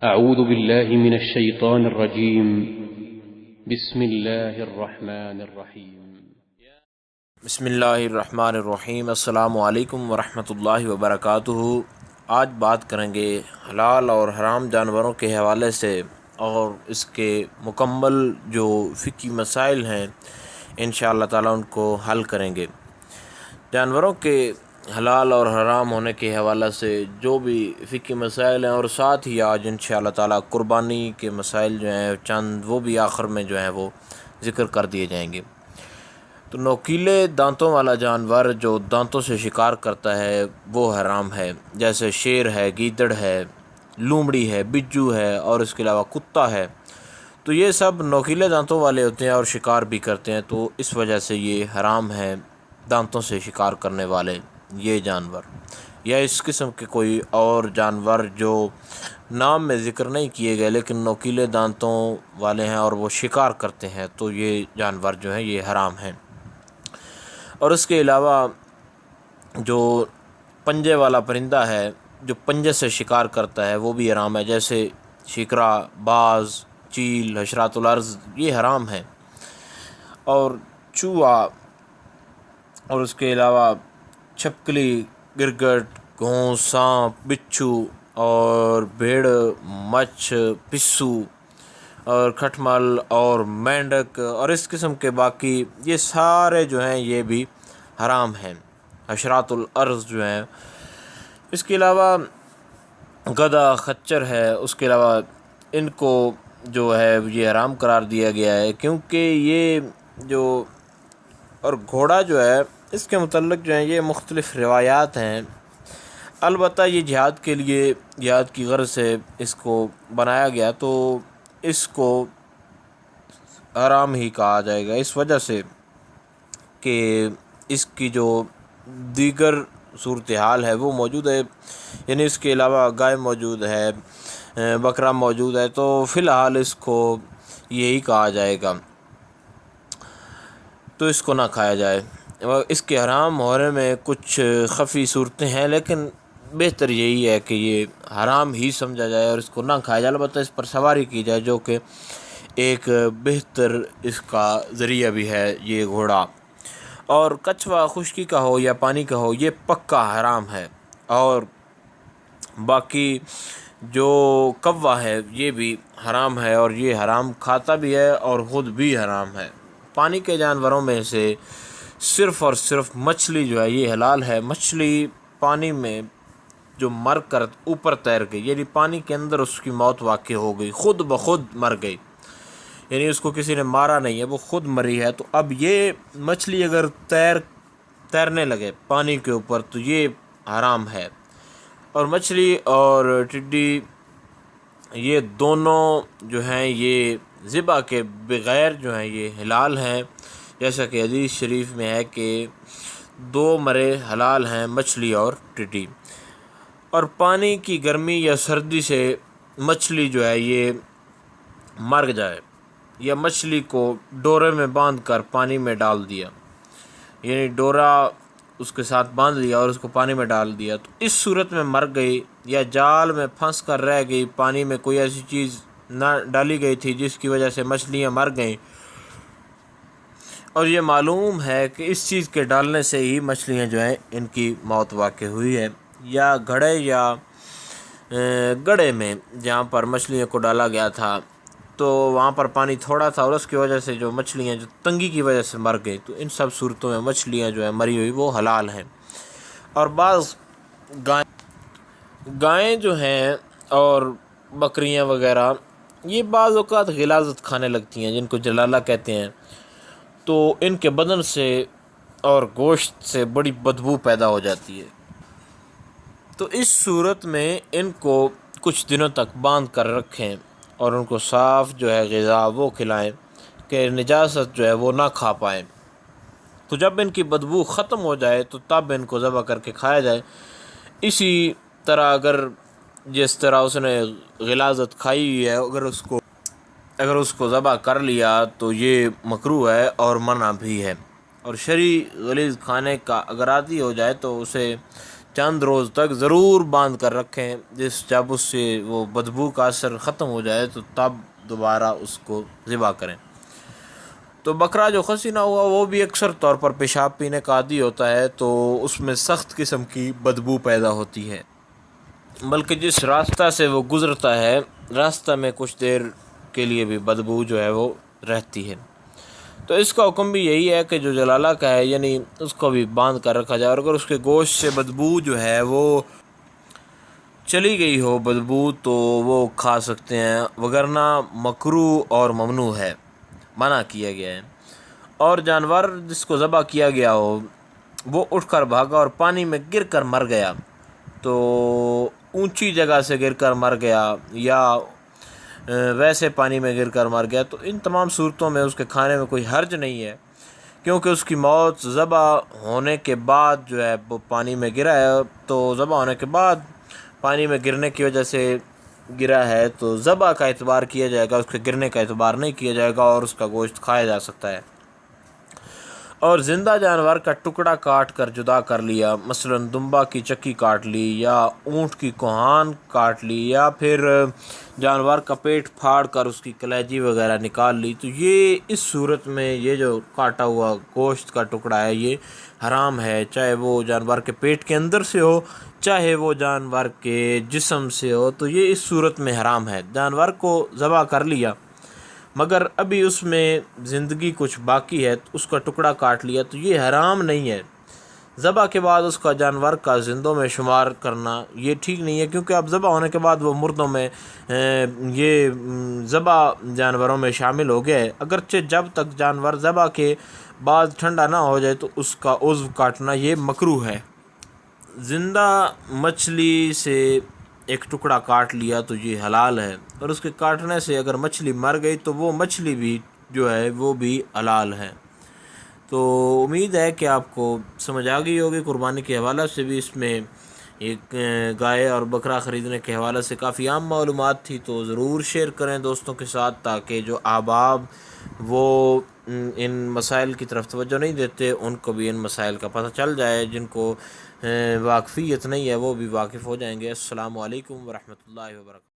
أعوذ بالله من الشيطان الرجيم. بسم الله الرحمن الرحيم. بسم اللہ الرحمن الرحیم۔ السلام علیکم ورحمۃ اللہ وبرکاتہ۔ آج بات کریں گے حلال اور حرام جانوروں کے حوالے سے، اور اس کے مکمل جو فقہی مسائل ہیں انشاءاللہ تعالیٰ ان کو حل کریں گے۔ جانوروں کے حلال اور حرام ہونے کے حوالے سے جو بھی فقہی مسائل ہیں، اور ساتھ ہی آج انشاءاللہ تعالیٰ قربانی کے مسائل جو ہیں چند وہ بھی آخر میں جو ہیں وہ ذکر کر دیے جائیں گے۔ تو نوکیلے دانتوں والا جانور جو دانتوں سے شکار کرتا ہے وہ حرام ہے، جیسے شیر ہے، گیدڑ ہے، لومڑی ہے، بجو ہے، اور اس کے علاوہ کتا ہے۔ تو یہ سب نوکیلے دانتوں والے ہوتے ہیں اور شکار بھی کرتے ہیں، تو اس وجہ سے یہ حرام ہے دانتوں سے شکار کرنے والے یہ جانور، یا اس قسم کے کوئی اور جانور جو نام میں ذکر نہیں کیے گئے لیکن نوکیلے دانتوں والے ہیں اور وہ شکار کرتے ہیں، تو یہ جانور جو ہیں یہ حرام ہیں۔ اور اس کے علاوہ جو پنجے والا پرندہ ہے جو پنجے سے شکار کرتا ہے وہ بھی حرام ہے، جیسے شکرا، باز، چیل، حشرات الارض، یہ حرام ہیں۔ اور چوہا، اور اس کے علاوہ چھپکلی، گرگٹ، گھونس، سانپ، بچھو، اور بھیڑ، مچھ، پسو، اور کھٹمل اور مینڈک اور اس قسم کے باقی یہ سارے جو ہیں یہ بھی حرام ہیں، حشرات الارض جو ہیں۔ اس کے علاوہ گدھا، خچر ہے، اس کے علاوہ ان کو جو ہے یہ حرام قرار دیا گیا ہے، کیونکہ یہ جو اور گھوڑا جو ہے اس کے متعلق جو ہیں یہ مختلف روایات ہیں۔ البتہ یہ جہاد کے لیے، جہاد کی غرض سے اس کو بنایا گیا، تو اس کو حرام ہی کہا جائے گا، اس وجہ سے کہ اس کی جو دیگر صورتحال ہے وہ موجود ہے، یعنی اس کے علاوہ گائے موجود ہے، بکرا موجود ہے، تو فی الحال اس کو یہی کہا جائے گا، تو اس کو نہ کھایا جائے۔ اس کے حرام ہونے میں کچھ خفی صورتیں ہیں، لیکن بہتر یہی ہے کہ یہ حرام ہی سمجھا جائے اور اس کو نہ کھایا جائے، البتہ اس پر سواری کی جائے، جو کہ ایک بہتر اس کا ذریعہ بھی ہے یہ گھوڑا۔ اور کچھوا خشکی کا ہو یا پانی کا ہو یہ پکا حرام ہے، اور باقی جو کوا ہے یہ بھی حرام ہے، اور یہ حرام کھاتا بھی ہے اور خود بھی حرام ہے۔ پانی کے جانوروں میں سے صرف اور صرف مچھلی جو ہے یہ حلال ہے۔ مچھلی پانی میں جو مر کر اوپر تیر گئی، یعنی پانی کے اندر اس کی موت واقع ہو گئی، خود بخود مر گئی، یعنی اس کو کسی نے مارا نہیں ہے، وہ خود مری ہے، تو اب یہ مچھلی اگر تیرنے لگے پانی کے اوپر تو یہ حرام ہے۔ اور مچھلی اور ٹڈی یہ دونوں جو ہیں یہ ذبح کے بغیر جو ہیں یہ حلال ہیں، جیسا کہ حدیث شریف میں ہے کہ دو مرے حلال ہیں، مچھلی اور ٹڈی۔ اور پانی کی گرمی یا سردی سے مچھلی جو ہے یہ مر جائے، یا مچھلی کو ڈورے میں باندھ کر پانی میں ڈال دیا، یعنی ڈورا اس کے ساتھ باندھ دیا اور اس کو پانی میں ڈال دیا، تو اس صورت میں مر گئی، یا جال میں پھنس کر رہ گئی، پانی میں کوئی ایسی چیز نہ ڈالی گئی تھی جس کی وجہ سے مچھلیاں مر گئیں، اور یہ معلوم ہے کہ اس چیز کے ڈالنے سے ہی مچھلیاں جو ہیں ان کی موت واقع ہوئی ہے، یا گھڑے یا گڑھے میں جہاں پر مچھلیوں کو ڈالا گیا تھا تو وہاں پر پانی تھوڑا تھا، اور اس کی وجہ سے جو مچھلیاں جو تنگی کی وجہ سے مر گئی، تو ان سب صورتوں میں مچھلیاں جو ہیں مری ہوئی وہ حلال ہیں۔ اور بعض گائیں جو ہیں اور بکریاں وغیرہ یہ بعض اوقات غلاظت کھانے لگتی ہیں، جن کو جلالہ کہتے ہیں، تو ان کے بدن سے اور گوشت سے بڑی بدبو پیدا ہو جاتی ہے، تو اس صورت میں ان کو کچھ دنوں تک باندھ کر رکھیں اور ان کو صاف جو ہے غذا وہ کھلائیں کہ نجاست جو ہے وہ نہ کھا پائیں، تو جب ان کی بدبو ختم ہو جائے تو تب ان کو ذبح کر کے کھایا جائے۔ اسی طرح اگر جس طرح اس نے غلاظت کھائی ہوئی ہے اگر اس کو ذبح کر لیا تو یہ مکروہ ہے اور منع بھی ہے۔ اور شرعی غلیظ کھانے کا اگر عادی ہو جائے تو اسے چند روز تک ضرور باندھ کر رکھیں، جب اس سے وہ بدبو کا اثر ختم ہو جائے تو تب دوبارہ اس کو ذبح کریں۔ تو بکرا جو خصی نہ ہوا وہ بھی اکثر طور پر پیشاب پینے کا عادی ہوتا ہے، تو اس میں سخت قسم کی بدبو پیدا ہوتی ہے، بلکہ جس راستہ سے وہ گزرتا ہے راستہ میں کچھ دیر کے لیے بھی بدبو جو ہے وہ رہتی ہے۔ تو اس کا حکم بھی یہی ہے کہ جو جلالہ کا ہے یعنی اس کو بھی باندھ کر رکھا جائے، اور اگر اس کے گوشت سے بدبو جو ہے وہ چلی گئی ہو بدبو تو وہ کھا سکتے ہیں، وگرنہ مکروہ اور ممنوع ہے، منع کیا گیا ہے۔ اور جانور جس کو ذبح کیا گیا ہو وہ اٹھ کر بھاگا اور پانی میں گر کر مر گیا، تو اونچی جگہ سے گر کر مر گیا یا ویسے پانی میں گر کر مر گیا، تو ان تمام صورتوں میں اس کے کھانے میں کوئی حرج نہیں ہے، کیونکہ اس کی موت ذبح ہونے کے بعد جو ہے وہ پانی میں گرا ہے، تو ذبح ہونے کے بعد پانی میں گرنے کی وجہ سے گرا ہے تو ذبح کا اعتبار کیا جائے گا، اس کے گرنے کا اعتبار نہیں کیا جائے گا، اور اس کا گوشت کھایا جا سکتا ہے۔ اور زندہ جانور کا ٹکڑا کاٹ کر جدا کر لیا، مثلا دمبا کی چکی کاٹ لی یا اونٹ کی کوہان کاٹ لی، یا پھر جانور کا پیٹ پھاڑ کر اس کی کلیجی وغیرہ نکال لی، تو یہ اس صورت میں یہ جو کاٹا ہوا گوشت کا ٹکڑا ہے یہ حرام ہے، چاہے وہ جانور کے پیٹ کے اندر سے ہو چاہے وہ جانور کے جسم سے ہو، تو یہ اس صورت میں حرام ہے۔ جانور کو ذبح کر لیا مگر ابھی اس میں زندگی کچھ باقی ہے، اس کا ٹکڑا کاٹ لیا، تو یہ حرام نہیں ہے۔ ذبح کے بعد اس کا جانور کا زندوں میں شمار کرنا یہ ٹھیک نہیں ہے، کیونکہ اب ذبح ہونے کے بعد وہ مردوں میں یہ ذبح جانوروں میں شامل ہو گیا ہے، اگرچہ جب تک جانور ذبح کے بعد ٹھنڈا نہ ہو جائے تو اس کا عضو کاٹنا یہ مکروہ ہے۔ زندہ مچھلی سے ایک ٹکڑا کاٹ لیا تو یہ حلال ہے، اور اس کے کاٹنے سے اگر مچھلی مر گئی تو وہ مچھلی بھی جو ہے وہ بھی حلال ہے۔ تو امید ہے کہ آپ کو سمجھ آ گئی ہوگی۔ قربانی کے حوالے سے بھی اس میں ایک گائے اور بکرا خریدنے کے حوالے سے کافی عام معلومات تھی، تو ضرور شیئر کریں دوستوں کے ساتھ، تاکہ جو احباب وہ ان مسائل کی طرف توجہ نہیں دیتے ان کو بھی ان مسائل کا پتہ چل جائے، جن کو واقفیت نہیں ہے وہ بھی واقف ہو جائیں گے۔ السلام علیکم ورحمۃ اللہ وبرکاتہ۔